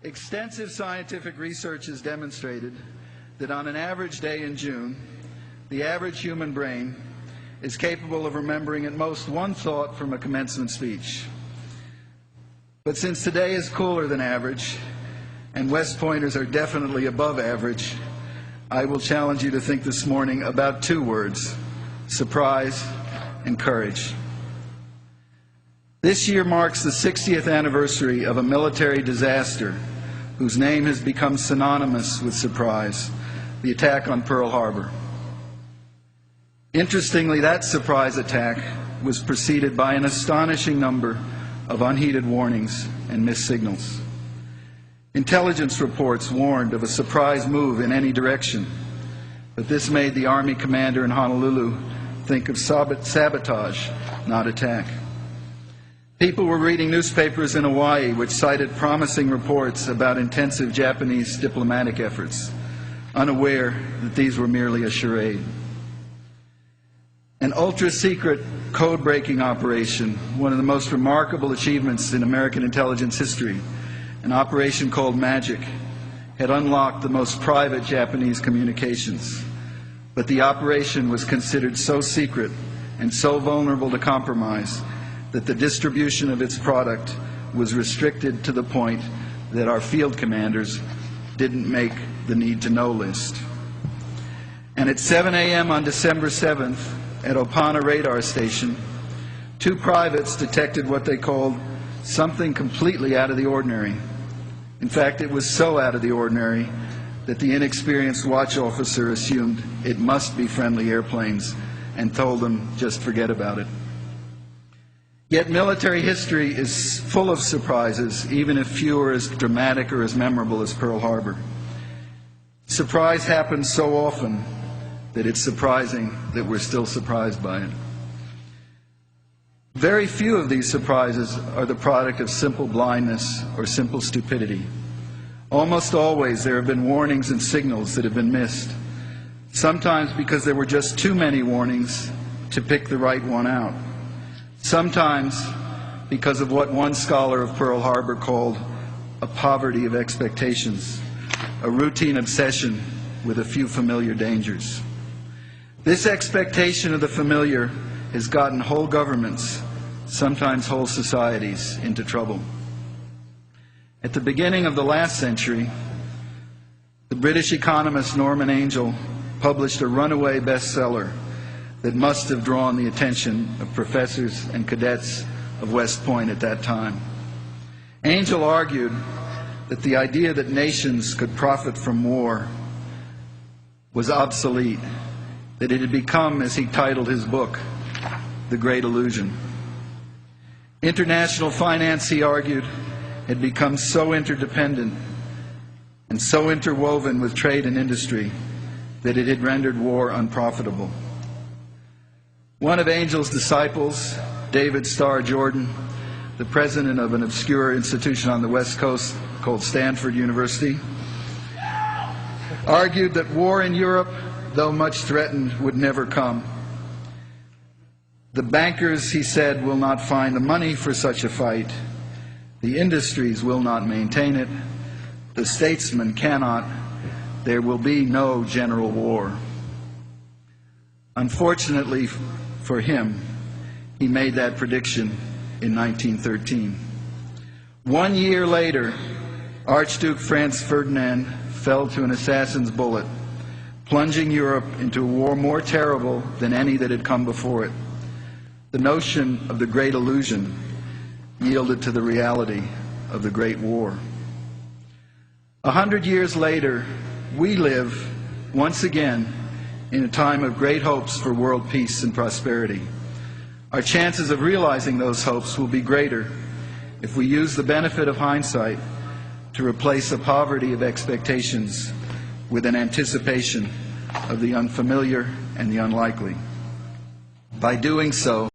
Extensive scientific research has demonstrated that on an average day in June, the average human brain is capable of remembering at most one thought from a commencement speech. But since today is cooler than average, and West Pointers are definitely above average, I will challenge you to think this morning about two words: surprise and courage. This year marks the 60th anniversary of a military disaster whose name has become synonymous with surprise: the attack on Pearl Harbor. Interestingly, that surprise attack was preceded by an astonishing number of unheeded warnings and missed signals. Intelligence reports warned of a surprise move in any direction, but this made the Army commander in Honolulu think of sabotage, not attack. People were reading newspapers in Hawaii which cited promising reports about intensive Japanese diplomatic efforts, unaware that these were merely a charade. An ultra-secret code-breaking operation, one of the most remarkable achievements in American intelligence history, an operation called Magic, had unlocked the most private Japanese communications. But the operation was considered so secret and so vulnerable to compromise that the distribution of its product was restricted to the point that our field commanders didn't make the need-to-know list. And at 7 a.m. on December 7th, at Opana Radar Station, two privates detected what they called something completely out of the ordinary. In fact, it was so out of the ordinary that the inexperienced watch officer assumed it must be friendly airplanes and told them just forget about it. Yet military history is full of surprises, even if few are as dramatic or as memorable as Pearl Harbor. Surprise happens so often that it's surprising that we're still surprised by it. Very few of these surprises are the product of simple blindness or simple stupidity. Almost always there have been warnings and signals that have been missed, sometimes because there were just too many warnings to pick the right one out, sometimes because of what one scholar of Pearl Harbor called a poverty of expectations, a routine obsession with a few familiar dangers. This expectation of the familiar has gotten whole governments, sometimes whole societies, into trouble. At the beginning of the last century, the British economist Norman Angell published a runaway bestseller that must have drawn the attention of professors and cadets of West Point at that time. Angell argued that the idea that nations could profit from war was obsolete, that it had become, as he titled his book, The Great Illusion. International finance, he argued, had become so interdependent and so interwoven with trade and industry that it had rendered war unprofitable. One of Angell's disciples, David Starr Jordan, the president of an obscure institution on the West Coast called Stanford University, argued that war in Europe, though much threatened, would never come. The bankers, he said, will not find the money for such a fight. The industries will not maintain it. The statesmen cannot. There will be no general war. Unfortunately for him, he made that prediction in 1913. 1 year later, Archduke Franz Ferdinand fell to an assassin's bullet, plunging Europe into a war more terrible than any that had come before it. The notion of the Great Illusion yielded to the reality of the Great War. 100 years later, we live, once again, in a time of great hopes for world peace and prosperity. Our chances of realizing those hopes will be greater if we use the benefit of hindsight to replace a poverty of expectations with an anticipation of the unfamiliar and the unlikely. By doing so,